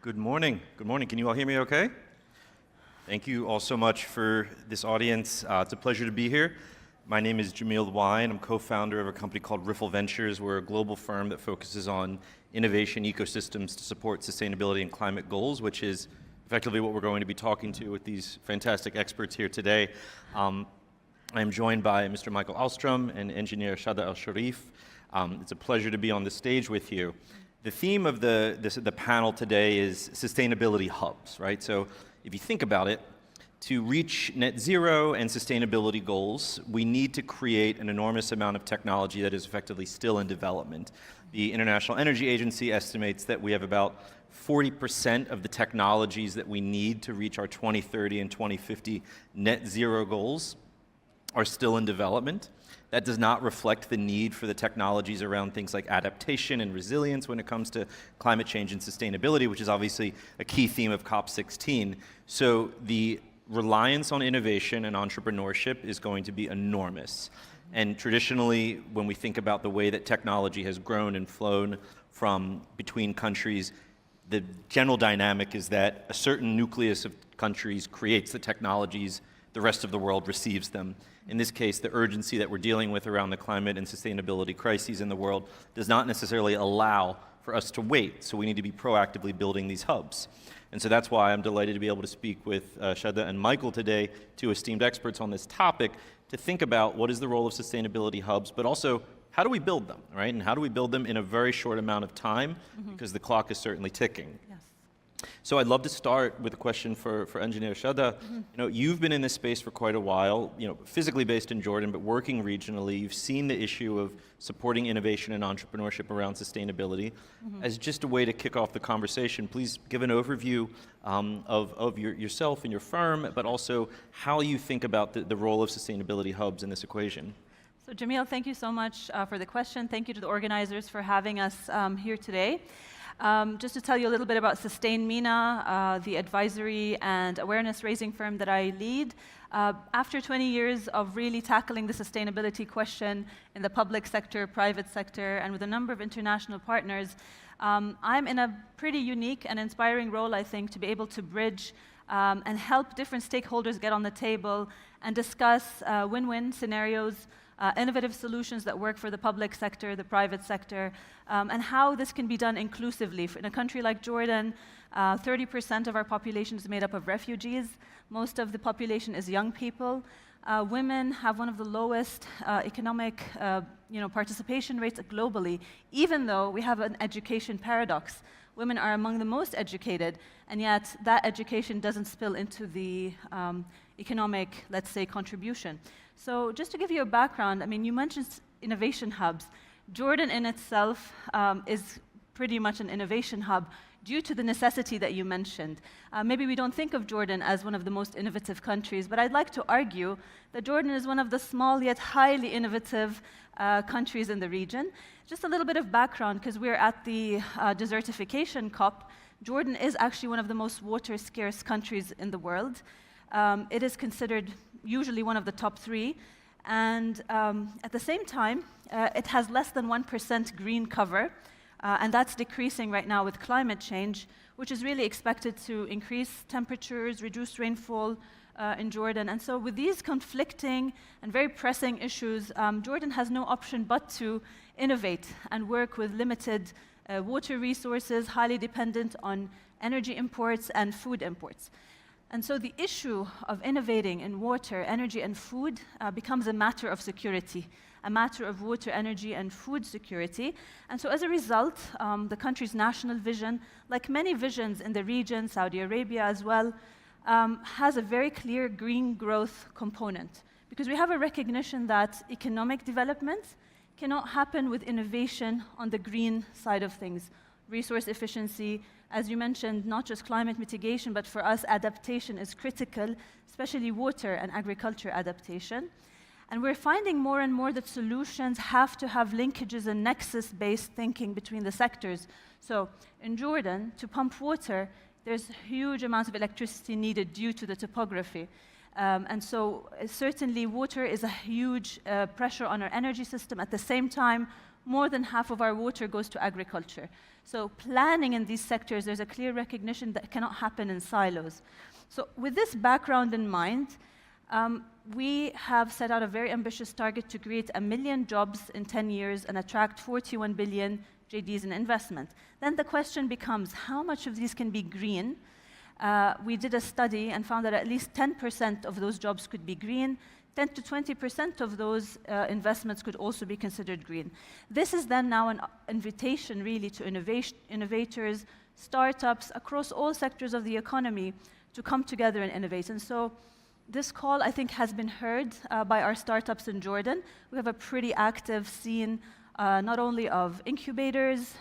Good morning. Good morning. Can you all hear me okay? Thank you all so much for this audience. It's a pleasure to be here. My name is Jamil Wine. I'm co-founder of a company called Riffle Ventures. We're a global firm that focuses on innovation ecosystems to support sustainability and climate goals, which is effectively what we're going to be talking to with these fantastic experts here today. I am joined by Mr. Michael Ahlstrom and engineer Shada Al-Sharif. It's a pleasure to be on the stage with you. The theme of the panel today is sustainability hubs, right? So if you think about it, to reach net zero and sustainability goals, we need to create an enormous amount of technology that is effectively still in development. The International Energy Agency estimates that we have about 40% of the technologies that we need to reach our 2030 and 2050 net zero goals are still in development. That does not reflect the need for the technologies around things like adaptation and resilience when it comes to climate change and sustainability, which is obviously a key theme of COP16. So the reliance on innovation and entrepreneurship is going to be enormous. And traditionally, when we think about the way that technology has grown and flown from between countries, the general dynamic is that a certain nucleus of countries creates the technologies, the rest of the world receives them. In this case, the urgency that we're dealing with around the climate and sustainability crises in the world does not necessarily allow for us to wait, so we need to be proactively building these hubs. And so that's why I'm delighted to be able to speak with Shada and Michael today, two esteemed experts on this topic, to think about what is the role of sustainability hubs, but also how do we build them, right? And how do we build them in a very short amount of time, because the clock is certainly ticking. Yes. So I'd love to start with a question for Engineer Shada. You know, you've been in this space for quite a while, physically based in Jordan, but working regionally. You've seen the issue of supporting innovation and entrepreneurship around sustainability. As just a way to kick off the conversation, please give an overview of yourself and your firm, but also how you think about the role of sustainability hubs in this equation. So Jamil, thank you so much for the question. Thank you to the organizers for having us here today. Just to tell you a little bit about Sustain MENA, the advisory and awareness raising firm that I lead. After 20 years of really tackling the sustainability question in the public sector, private sector, and with a number of international partners, I'm in a pretty unique and inspiring role, I think, to be able to bridge and help different stakeholders get on the table and discuss win-win scenarios, innovative solutions that work for the public sector, the private sector, and how this can be done inclusively. In a country like Jordan, 30% of our population is made up of refugees. Most of the population is young people. Women have one of the lowest economic participation rates globally, even though we have an education paradox. Women are among the most educated, and yet that education doesn't spill into the economic, let's say, contribution. So just to give you a background, I mean, you mentioned innovation hubs. Jordan in itself is pretty much an innovation hub due to the necessity that you mentioned. Maybe we don't think of Jordan as one of the most innovative countries, but I'd like to argue that Jordan is one of the small yet highly innovative countries in the region. Just a little bit of background, because we're at the desertification COP. Jordan is actually one of the most water-scarce countries in the world. It is considered usually one of the top 3, and at the same time, it has less than 1% green cover, and that's decreasing right now with climate change, which is really expected to increase temperatures, reduce rainfall in Jordan. And so with these conflicting and very pressing issues, Jordan has no option but to innovate and work with limited water resources, highly dependent on energy imports and food imports. And so the issue of innovating in water, energy, and food becomes a matter of security, a matter of water, energy, and food security. And so as a result, the country's national vision, like many visions in the region, Saudi Arabia as well, has a very clear green growth component. Because we have a recognition that economic development cannot happen with innovation on the green side of things. Resource efficiency, as you mentioned, not just climate mitigation, but for us, adaptation is critical, especially water and agriculture adaptation. And we're finding more and more that solutions have to have linkages and nexus-based thinking between the sectors. So in Jordan, to pump water, there's huge amounts of electricity needed due to the topography. And so certainly water is a huge pressure on our energy system. At the same time, more than half of our water goes to agriculture. So planning in these sectors, there's a clear recognition that cannot happen in silos. So with this background in mind, we have set out a very ambitious target to create 1 million jobs in 10 years and attract 41 billion JDs in investment. Then the question becomes, how much of these can be green? We did a study and found that at least 10% of those jobs could be green. 10 to 20% of those investments could also be considered green. This is then now an invitation really to innovators, startups across all sectors of the economy to come together and innovate. And so this call, I think, has been heard by our startups in Jordan. We have a pretty active scene, not only of incubators,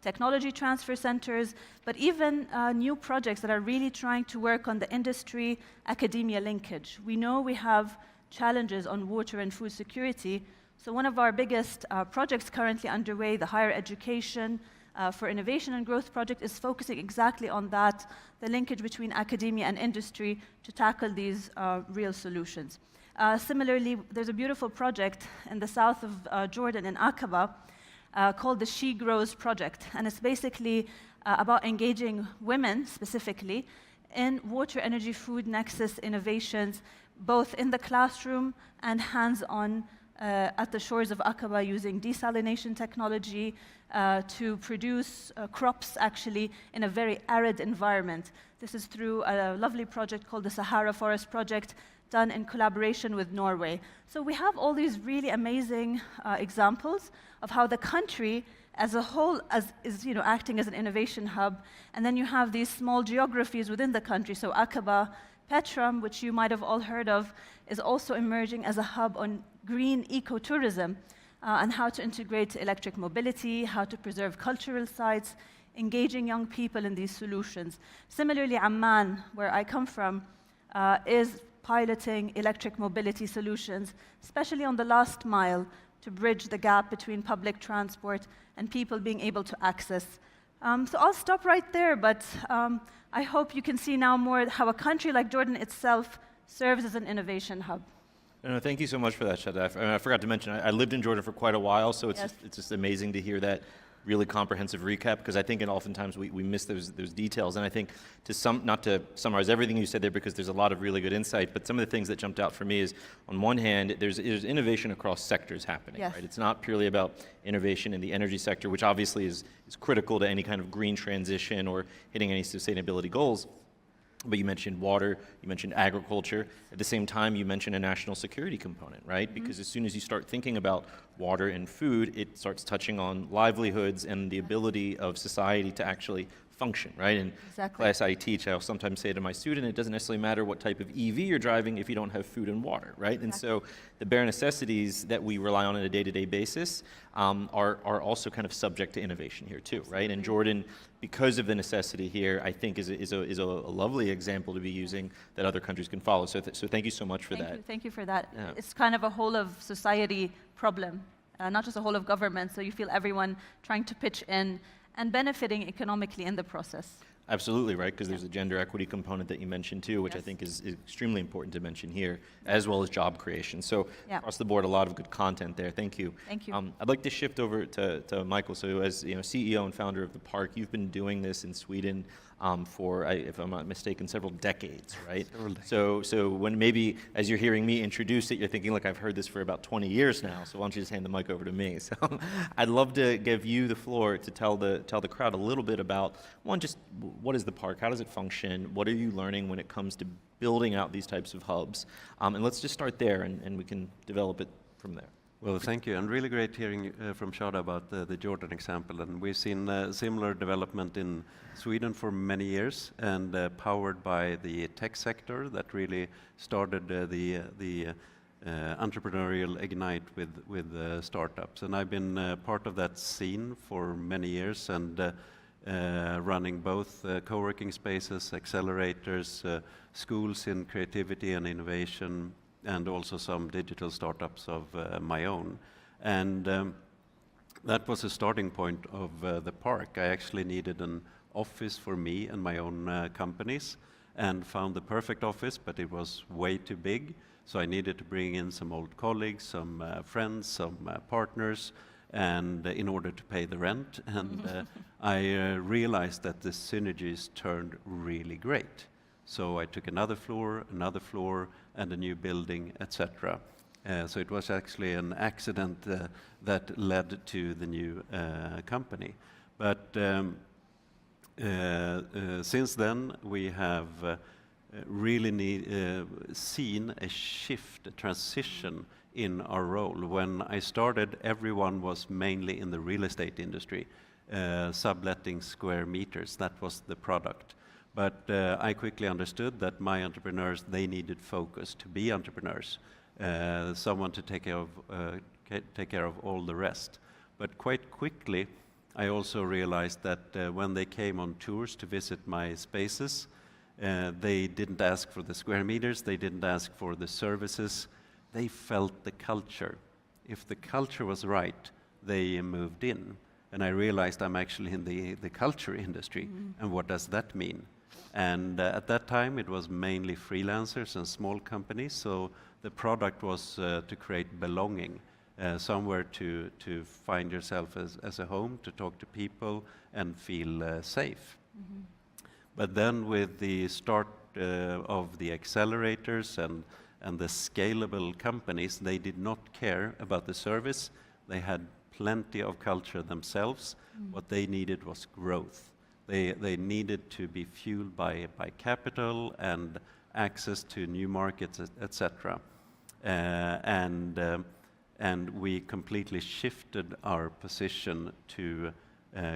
technology transfer centers, but even new projects that are really trying to work on the industry-academia linkage. We know we have challenges on water and food security, so one of our biggest projects currently underway, the Higher Education for Innovation and Growth project, is focusing exactly on that, the linkage between academia and industry to tackle these real solutions. Similarly, there's a beautiful project in the south of Jordan, in Aqaba, called the She Grows project, and it's basically about engaging women specifically in water, energy, food nexus innovations, both in the classroom and hands-on at the shores of Aqaba, using desalination technology to produce crops actually in a very arid environment. This is through a lovely project called the Sahara Forest Project, done in collaboration with Norway. So we have all these really amazing examples of how the country as a whole is acting as an innovation hub, and then you have these small geographies within the country. So Aqaba, Petram, which you might have all heard of, is also emerging as a hub on green ecotourism and how to integrate electric mobility, how to preserve cultural sites, engaging young people in these solutions. Similarly, Amman, where I come from, is piloting electric mobility solutions, especially on the last mile, to bridge the gap between public transport and people being able to access. So I'll stop right there, but I hope you can see now more how a country like Jordan itself serves as an innovation hub. No, thank you so much for that, Shada. I forgot to mention, I lived in Jordan for quite a while, so it's just amazing to hear that really comprehensive recap, because I think oftentimes we miss those details. And I think, not to summarize everything you said there, because there's a lot of really good insight, but some of the things that jumped out for me is, on one hand, there's innovation across sectors happening, right? It's not purely about innovation in the energy sector, which obviously is critical to any kind of green transition or hitting any sustainability goals. But you mentioned water, you mentioned agriculture. At the same time, you mentioned a national security component, right? Because as soon as you start thinking about water and food, it starts touching on livelihoods and the ability of society to actually function, right? In class I teach, I'll sometimes say to my student, it doesn't necessarily matter what type of EV you're driving if you don't have food and water, right? And so the bare necessities that we rely on a day-to-day basis are also kind of subject to innovation here too, right? And Jordan, because of the necessity here, I think is a lovely example to be using that other countries can follow. So thank you so much for that. Thank you for that. Yeah. It's kind of a whole of society problem, not just a whole of government. So you feel everyone trying to pitch in and benefiting economically in the process. Absolutely, right, because there's a gender equity component that you mentioned too, which I think is extremely important to mention here, as well as job creation. So across the board, a lot of good content there. Thank you. Thank you. I'd like to shift over to Michael. So as CEO and founder of the park, you've been doing this in Sweden for, if I'm not mistaken, several decades, right? Several decades. So when maybe as you're hearing me introduce it, you're thinking, look, I've heard this for about 20 years now, so why don't you just hand the mic over to me? So I'd love to give you the floor to tell the crowd a little bit about, one, just what is the park, how does it function, what are you learning when it comes to building out these types of hubs? And let's just start there, and we can develop it from there. Well, thank you, and really great hearing from Shada about the Jordan example. And we've seen similar development in Sweden for many years, and powered by the tech sector that really started the entrepreneurial ignite with startups. And I've been part of that scene for many years, and running both co-working spaces, accelerators, schools in creativity and innovation, and also some digital startups of my own. And that was a starting point of the park. I actually needed an office for me and my own companies, and found the perfect office, but it was way too big. So I needed to bring in some old colleagues, some friends, some partners, and in order to pay the rent. And I realized that the synergies turned really great. So I took another floor, and a new building, etc. So it was actually an accident that led to the new company. But since then, we have really seen a shift, a transition in our role. When I started, everyone was mainly in the real estate industry, subletting square meters. That was the product. But I quickly understood that my entrepreneurs, they needed focus to be entrepreneurs, someone to take care of all the rest. But quite quickly, I also realized that when they came on tours to visit my spaces, they didn't ask for the square meters, they didn't ask for the services, they felt the culture. If the culture was right, they moved in. And I realized I'm actually in the culture industry, and what does that mean? And at that time, it was mainly freelancers and small companies, so the product was to create belonging, somewhere to find yourself as a home, to talk to people and feel safe. But then with the start of the accelerators and the scalable companies, they did not care about the service. They had plenty of culture themselves. What they needed was growth. They needed to be fueled by capital and access to new markets, etc. And we completely shifted our position to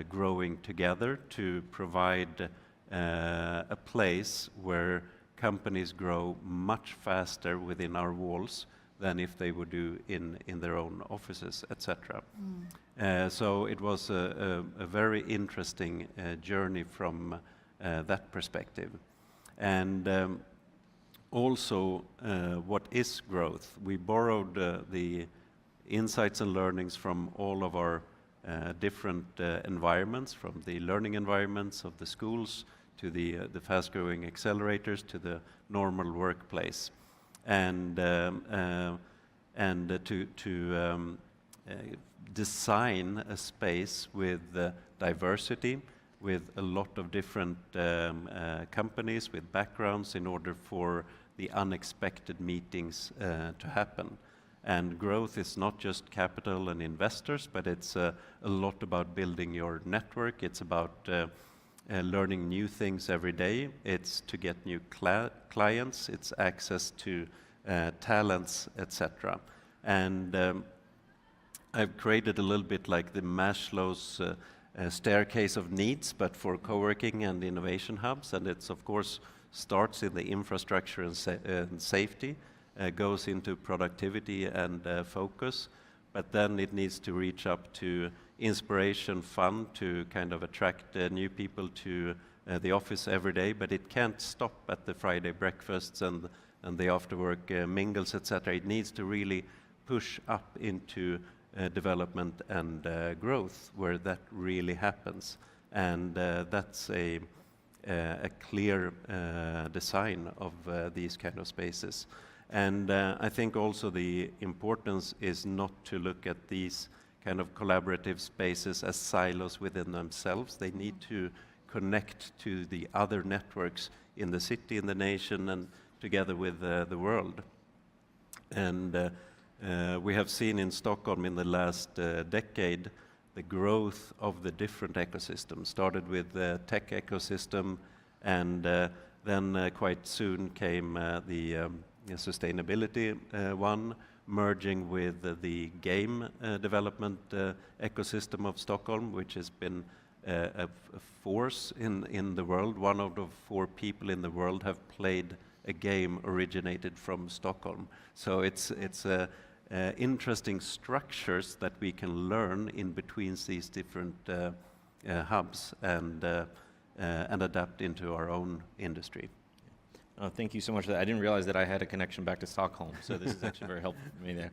growing together to provide a place where companies grow much faster within our walls than if they would do in their own offices, etc. So it was a very interesting journey from that perspective. And also, what is growth? We borrowed the insights and learnings from all of our different environments, from the learning environments of the schools to the fast-growing accelerators to the normal workplace, and to design a space with diversity, with a lot of different companies with backgrounds in order for the unexpected meetings to happen. And growth is not just capital and investors, but it's a lot about building your network. It's about learning new things every day. It's to get new clients. It's access to talents, etc. And I've created a little bit like the Maslow's staircase of needs, but for co-working and innovation hubs. And it's, of course, starts in the infrastructure and safety, goes into productivity and focus, but then it needs to reach up to inspiration, fun, to kind of attract new people to the office every day, but it can't stop at the Friday breakfasts and the after-work mingles, etc. It needs to really push up into development and growth, where that really happens. And that's a clear design of these kind of spaces. And I think also the importance is not to look at these kind of collaborative spaces as silos within themselves. They need to connect to the other networks in the city, in the nation, and together with the world. And we have seen in Stockholm in the last decade the growth of the different ecosystems. Started with the tech ecosystem, and then quite soon came the sustainability one, merging with the game development ecosystem of Stockholm, which has been a force in the world. One out of 4 people in the world have played a game originated from Stockholm. So it's interesting structures that we can learn in between these different hubs and adapt into our own industry. Thank you so much for that. I didn't realize that I had a connection back to Stockholm, so this is actually very helpful for me there.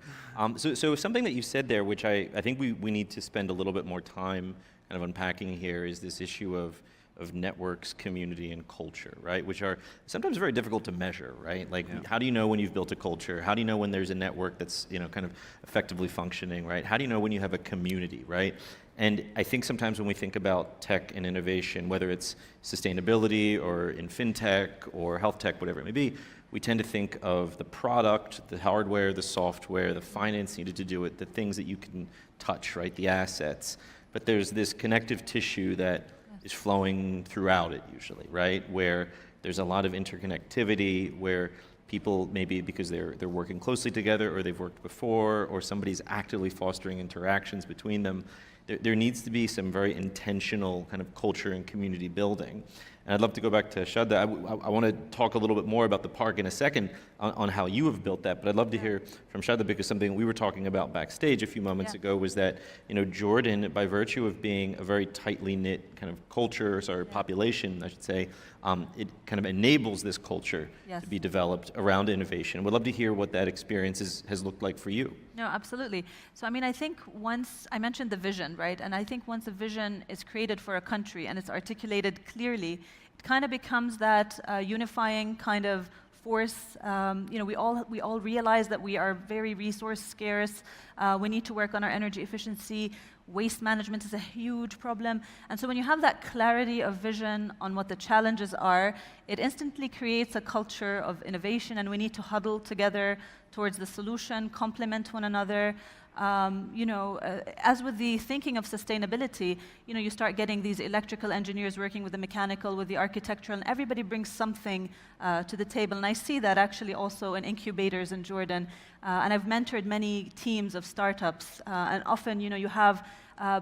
So something that you said there, which I think we need to spend a little bit more time kind of unpacking here, is this issue of of networks, community, and culture, right? Which are sometimes very difficult to measure, right? Like, how do you know when you've built a culture? How do you know when there's a network that's, kind of effectively functioning, right? How do you know when you have a community, right? And I think sometimes when we think about tech and innovation, whether it's sustainability or in fintech or health tech, whatever it may be, we tend to think of the product, the hardware, the software, the finance needed to do it, the things that you can touch, right? The assets. But there's this connective tissue that is flowing throughout it usually, right? Where there's a lot of interconnectivity, where people maybe because they're working closely together or they've worked before or somebody's actively fostering interactions between them, there needs to be some very intentional kind of culture and community building. And I'd love to go back to Shraddha. I want to talk a little bit more about the park in a second on how you have built that, but I'd love to hear from Shraddha, because something we were talking about backstage a few moments ago was that, Jordan, by virtue of being a very tightly knit kind of culture, population, I should say, it kind of enables this culture to be developed around innovation. We'd love to hear what that experience has looked like for you. No, absolutely. So, I think once, I mentioned the vision, right? And I think once a vision is created for a country and it's articulated clearly, it kind of becomes that unifying kind of force. We all realize that we are very resource scarce. We need to work on our energy efficiency. Waste management is a huge problem. And so when you have that clarity of vision on what the challenges are, it instantly creates a culture of innovation, and we need to huddle together towards the solution, complement one another. As with the thinking of sustainability, you start getting these electrical engineers working with the mechanical, with the architectural, and everybody brings something to the table. And I see that actually also in incubators in Jordan. And I've mentored many teams of startups. And often, you have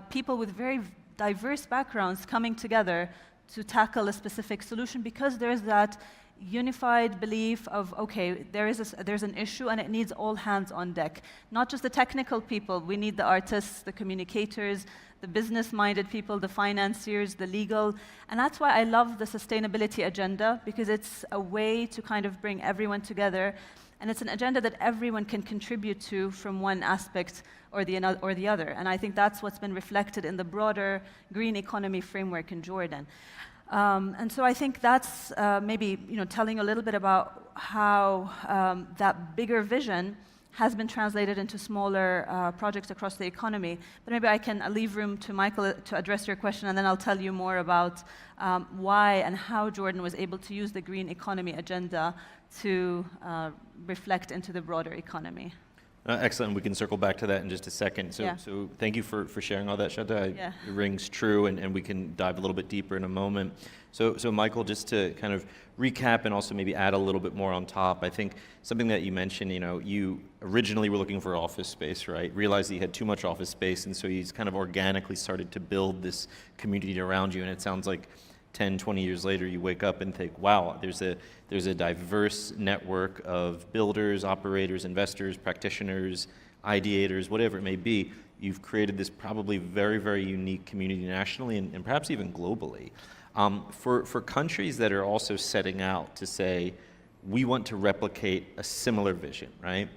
people with very diverse backgrounds coming together to tackle a specific solution, because there's that unified belief of, okay, there's an issue and it needs all hands on deck. Not just the technical people, we need the artists, the communicators, the business-minded people, the financiers, the legal. And that's why I love the sustainability agenda, because it's a way to kind of bring everyone together. And it's an agenda that everyone can contribute to from one aspect or the other. And I think that's what's been reflected in the broader green economy framework in Jordan. And so I think that's maybe telling a little bit about how that bigger vision has been translated into smaller projects across the economy. But maybe I can leave room to Michael to address your question, and then I'll tell you more about why and how Jordan was able to use the green economy agenda to reflect into the broader economy. Excellent. We can circle back to that in just a second. So thank you for sharing all that, Shraddha. It rings true, and we can dive a little bit deeper in a moment. So Michael, just to kind of recap and also maybe add a little bit more on top, I think something that you mentioned, you originally were looking for office space, right? Realized that you had too much office space, and so you kind of organically started to build this community around you, and it sounds like 10, 20 years later, you wake up and think, wow, there's a diverse network of builders, operators, investors, practitioners, ideators, whatever it may be. You've created this probably very, very unique community nationally and perhaps even globally. For countries that are also setting out to say, we want to replicate a similar vision, right?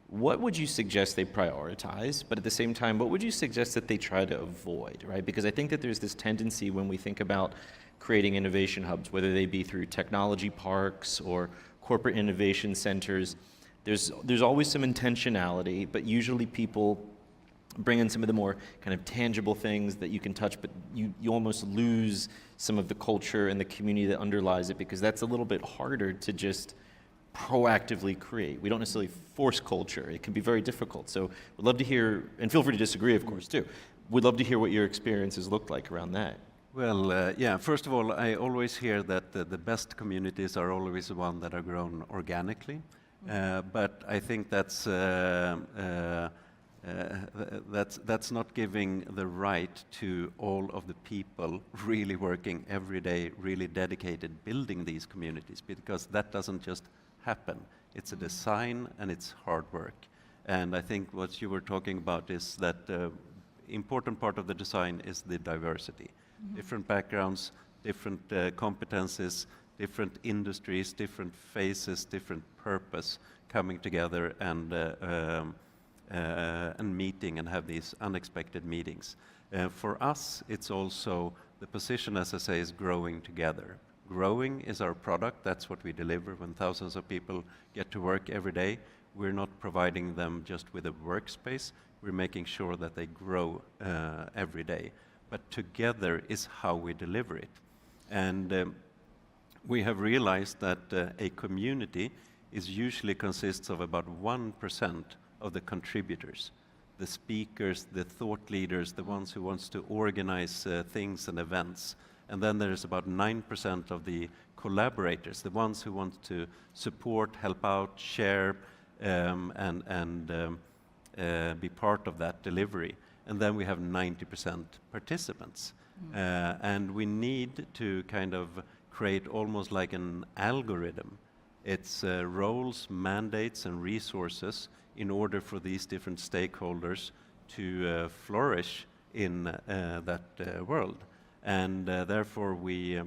What would you suggest they prioritize? But at the same time, what would you suggest that they try to avoid, right? Because I think that there's this tendency when we think about creating innovation hubs, whether they be through technology parks or corporate innovation centers, there's always some intentionality, but usually people bring in some of the more kind of tangible things that you can touch, but you almost lose some of the culture and the community that underlies it, because that's a little bit harder to just proactively create. We don't necessarily force culture. It can be very difficult. So we'd love to hear, and feel free to disagree, of course, too. We'd love to hear what your experiences looked like around that. Well, first of all, I always hear that the best communities are always the ones that are grown organically. But I think that's not giving the right to all of the people really working every day, really dedicated, building these communities, because that doesn't just happen. It's a design and it's hard work. And I think what you were talking about is that the important part of the design is the diversity. Different backgrounds, different competencies, different industries, different phases, different purpose coming together and meeting and have these unexpected meetings. For us, it's also the position, as I say, is growing together. Growing is our product. That's what we deliver when thousands of people get to work every day. We're not providing them just with a workspace. We're making sure that they grow every day. But together is how we deliver it. And we have realized that a community usually consists of about 1% of the contributors, the speakers, the thought leaders, the ones who wants to organize things and events. And then there's about 9% of the collaborators, the ones who want to support, help out, share, and be part of that delivery. And then we have 90% participants. And we need to kind of create almost like an algorithm. It's roles, mandates, and resources in order for these different stakeholders to flourish in that world. And therefore we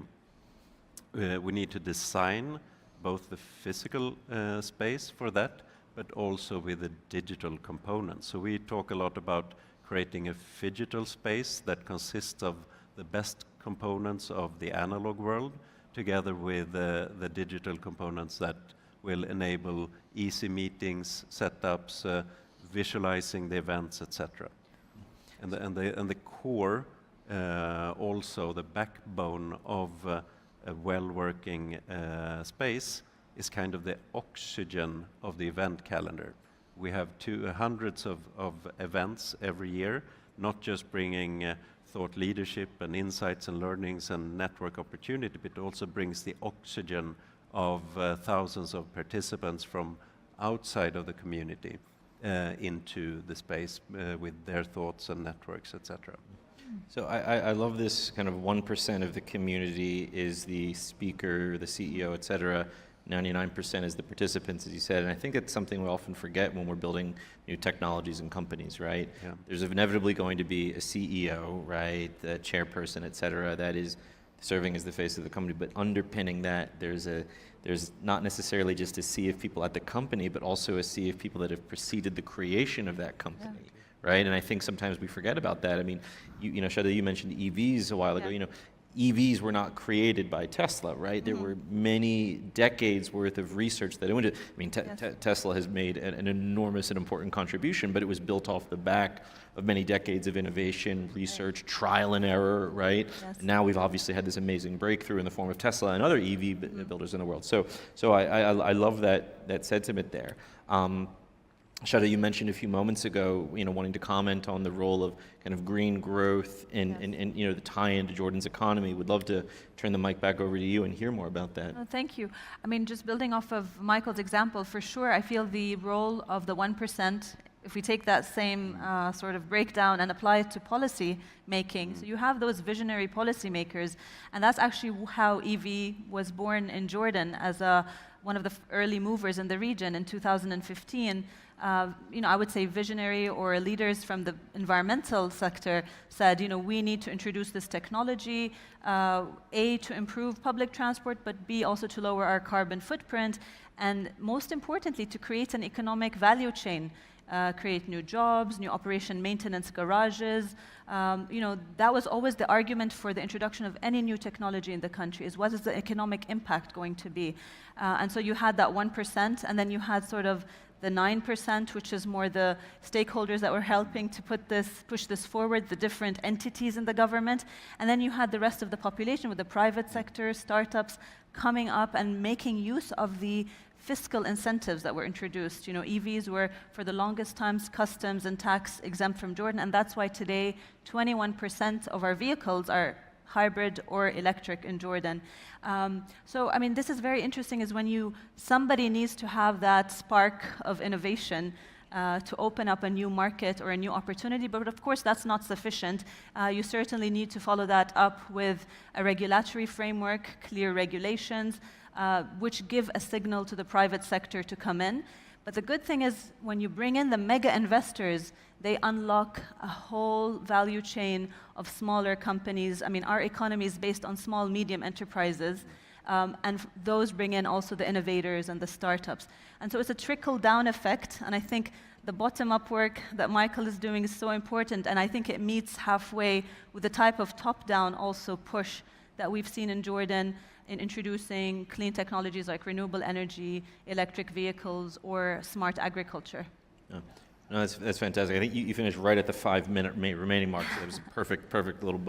need to design both the physical space for that, but also with the digital component. So we talk a lot about creating a phygital space that consists of the best components of the analog world, together with the digital components that will enable easy meetings, setups, visualizing the events, etc. And the core, also the backbone of a well-working space, is kind of the oxygen of the event calendar. We have hundreds of events every year, not just bringing thought leadership and insights and learnings and network opportunity, but also brings the oxygen of thousands of participants from outside of the community into the space with their thoughts and networks, etc. So I love this kind of 1% of the community is the speaker, the CEO, et cetera. 99% is the participants, as you said. And I think it's something we often forget when we're building new technologies and companies, right? Yeah. There's inevitably going to be a CEO, right? The chairperson, et cetera, that is serving as the face of the company. But underpinning that, there's not necessarily just a sea of people at the company, but also a sea of people that have preceded the creation of that company. Yeah. Right, and I think sometimes we forget about that. I mean, you know, Shada, you mentioned EVs a while ago. You know, EVs were not created by Tesla, right? There were many decades worth of research that went into. I mean, Tesla has made an enormous and important contribution, but it was built off the back of many decades of innovation, research, trial and error, right? Yes. And now we've obviously had this amazing breakthrough in the form of Tesla and other EV builders in the world. So I love that sentiment there. Shada, you mentioned a few moments ago, you know, wanting to comment on the role of kind of green growth and you know, the tie-in to Jordan's economy. Would love to turn the mic back over to you and hear more about that. Thank you. I mean, just building off of Michael's example, for sure, I feel the role of the 1%, if we take that same sort of breakdown and apply it to policy making, so you have those visionary policymakers, and that's actually how EV was born in Jordan as one of the early movers in the region in 2015. You know, I would say visionary or leaders from the environmental sector said, you know, we need to introduce this technology, A, to improve public transport, but B, also to lower our carbon footprint, and most importantly, to create an economic value chain, create new jobs, new operation maintenance garages. You know, that was always the argument for the introduction of any new technology in the country, is what is the economic impact going to be? And so you had that 1%, and then you had sort of the 9%, which is more the stakeholders that were helping to push this forward, the different entities in the government. And then you had the rest of the population with the private sector, startups coming up and making use of the fiscal incentives that were introduced. You know, EVs were for the longest times customs and tax exempt from Jordan, and that's why today 21% of our vehicles are hybrid or electric in Jordan. So, I mean, this is very interesting, is when somebody needs to have that spark of innovation to open up a new market or a new opportunity, but of course that's not sufficient. You certainly need to follow that up with a regulatory framework, clear regulations, which give a signal to the private sector to come in. But the good thing is, when you bring in the mega investors, they unlock a whole value chain of smaller companies. I mean, our economy is based on small, medium enterprises, and those bring in also the innovators and the startups. And so it's a trickle-down effect, and I think the bottom-up work that Michael is doing is so important, and I think it meets halfway with the type of top-down also push that we've seen in Jordan in introducing clean technologies like renewable energy, electric vehicles, or smart agriculture. Yeah. No, that's fantastic. I think you finished right at the 5-minute remaining mark. So that was perfect little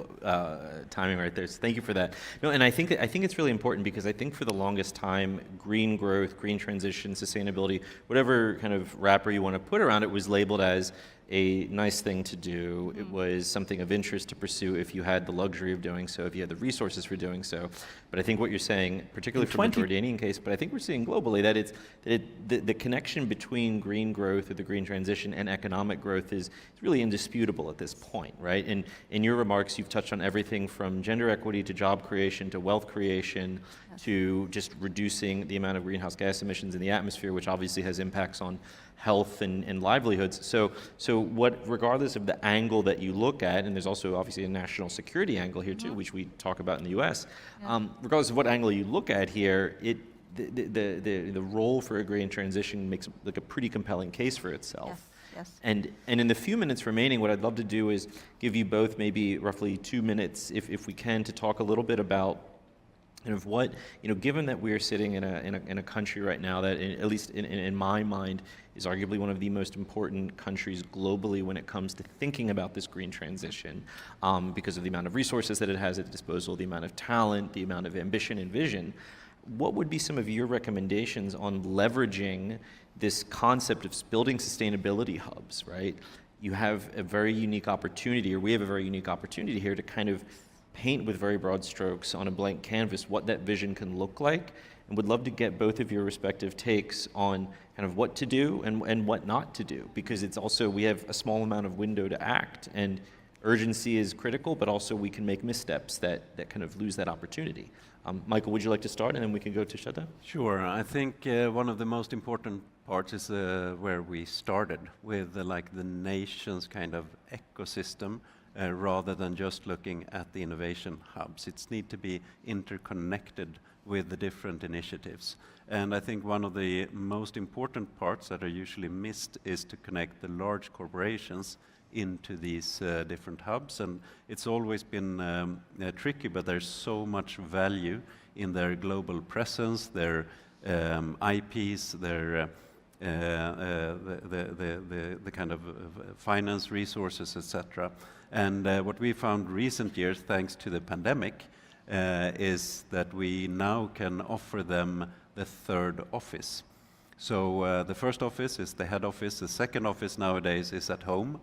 timing right there. So thank you for that. No, and I think it's really important because I think for the longest time, green growth, green transition, sustainability, whatever kind of wrapper you want to put around it, was labeled as a nice thing to do. It was something of interest to pursue if you had the luxury of doing so, if you had the resources for doing so. But I think what you're saying, particularly for the Jordanian case, but I think we're seeing globally that the connection between green growth or the green transition and economic growth is really indisputable at this point, right? And in your remarks, you've touched on everything from gender equity to job creation to wealth creation to just reducing the amount of greenhouse gas emissions in the atmosphere, which obviously has impacts on health and livelihoods. So what, regardless of the angle that you look at, and there's also obviously a national security angle here too, which we talk about in the U.S. Regardless of what angle you look at here, the role for a green transition makes like a pretty compelling case for itself. Yes. And in the few minutes remaining, what I'd love to do is give you both maybe roughly 2 minutes, if we can, to talk a little bit about kind of what, given that we're sitting in a country right now that, at least in my mind, is arguably one of the most important countries globally when it comes to thinking about this green transition, because of the amount of resources that it has at its disposal, the amount of talent, the amount of ambition and vision. What would be some of your recommendations on leveraging this concept of building sustainability hubs, right? You have a very unique opportunity, or we have a very unique opportunity here to kind of paint with very broad strokes on a blank canvas what that vision can look like, and would love to get both of your respective takes on kind of what to do and what not to do, because it's also, we have a small amount of window to act, and urgency is critical, but also we can make missteps that kind of lose that opportunity. Michael, would you like to start, and then we can go to Shada? Sure. I think one of the most important parts is where we started with the nation's kind of ecosystem, rather than just looking at the innovation hubs. It needs to be interconnected with the different initiatives. And I think one of the most important parts that are usually missed is to connect the large corporations into these different hubs. And it's always been tricky, but there's so much value in their global presence, their IPs, their the kind of finance resources, etc. And what we found recent years, thanks to the pandemic, is that we now can offer them the third office. So the first office is the head office. The second office nowadays is at home.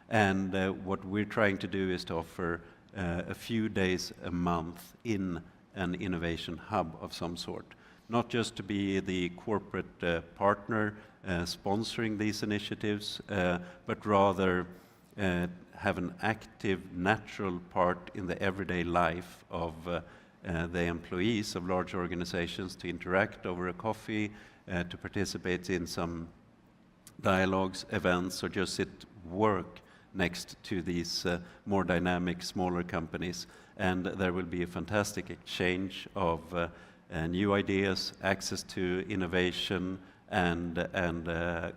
And what we're trying to do is to offer a few days a month in an innovation hub of some sort. Not just to be the corporate partner sponsoring these initiatives, but rather have an active, natural part in the everyday life of the employees of large organizations, to interact over a coffee, to participate in some dialogues, events, or just work next to these more dynamic, smaller companies. And there will be a fantastic exchange of new ideas, access to innovation, and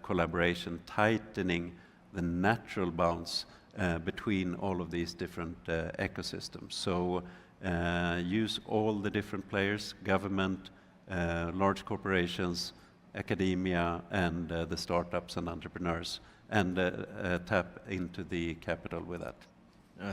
collaboration, tightening the natural bounds between all of these different ecosystems. So use all the different players, government, large corporations, academia, and the startups and entrepreneurs, and tap into the capital with that.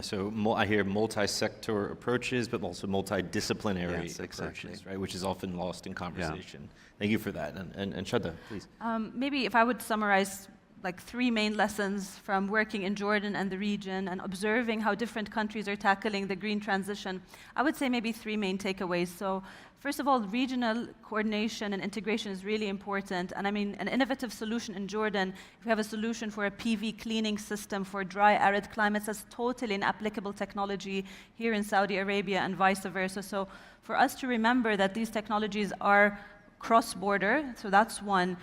So I hear multi-sector approaches, but also multidisciplinary approaches, right? Which is often lost in conversation. Yeah. Thank you for that. And Shada, please. Maybe if I would summarize like 3 main lessons from working in Jordan and the region and observing how different countries are tackling the green transition, I would say maybe 3 main takeaways. So first of all, regional coordination and integration is really important. And I mean, an innovative solution in Jordan, if we have a solution for a PV cleaning system for dry, arid climates, that's totally an applicable technology here in Saudi Arabia and vice versa. So for us to remember that these technologies are cross-border, so that's one.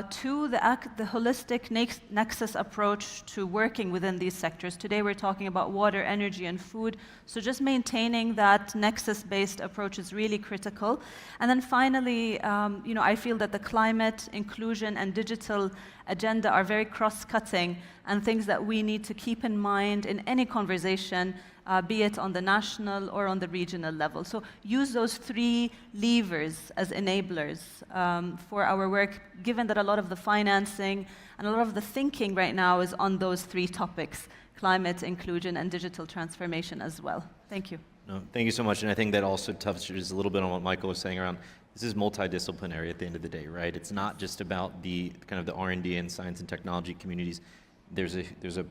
Two, the holistic nexus approach to working within these sectors. Today we're talking about water, energy, and food, so just maintaining that nexus-based approach is really critical. And then finally, I feel that the climate, inclusion, and digital agenda are very cross-cutting and things that we need to keep in mind in any conversation, be it on the national or on the regional level. So use those three levers as enablers for our work, given that a lot of the financing and a lot of the thinking right now is on those three topics: climate, inclusion, and digital transformation as well. Thank you. No, thank you so much. And I think that also touches a little bit on what Michael was saying around, this is multidisciplinary at the end of the day, right? It's not just about the kind of the R&D and science and technology communities. There's a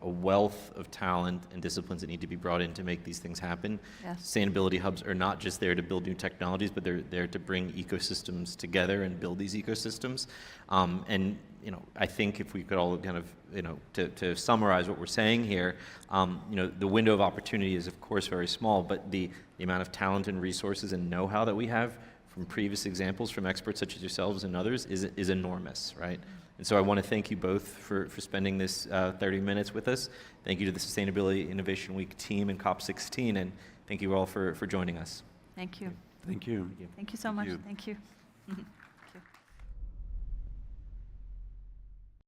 wealth of talent and disciplines that need to be brought in to make these things happen. Yes. Sustainability hubs are not just there to build new technologies, but they're there to bring ecosystems together and build these ecosystems. And I think if we could all kind of to summarize what we're saying here, the window of opportunity is of course very small, but the amount of talent and resources and know-how that we have from previous examples from experts such as yourselves and others is enormous, right? And so I want to thank you both for spending this 30 minutes with us. Thank you to the Sustainability Innovation Week team and COP16, and thank you all for joining us. Thank you. Thank you. Thank you so much. you. Thank you.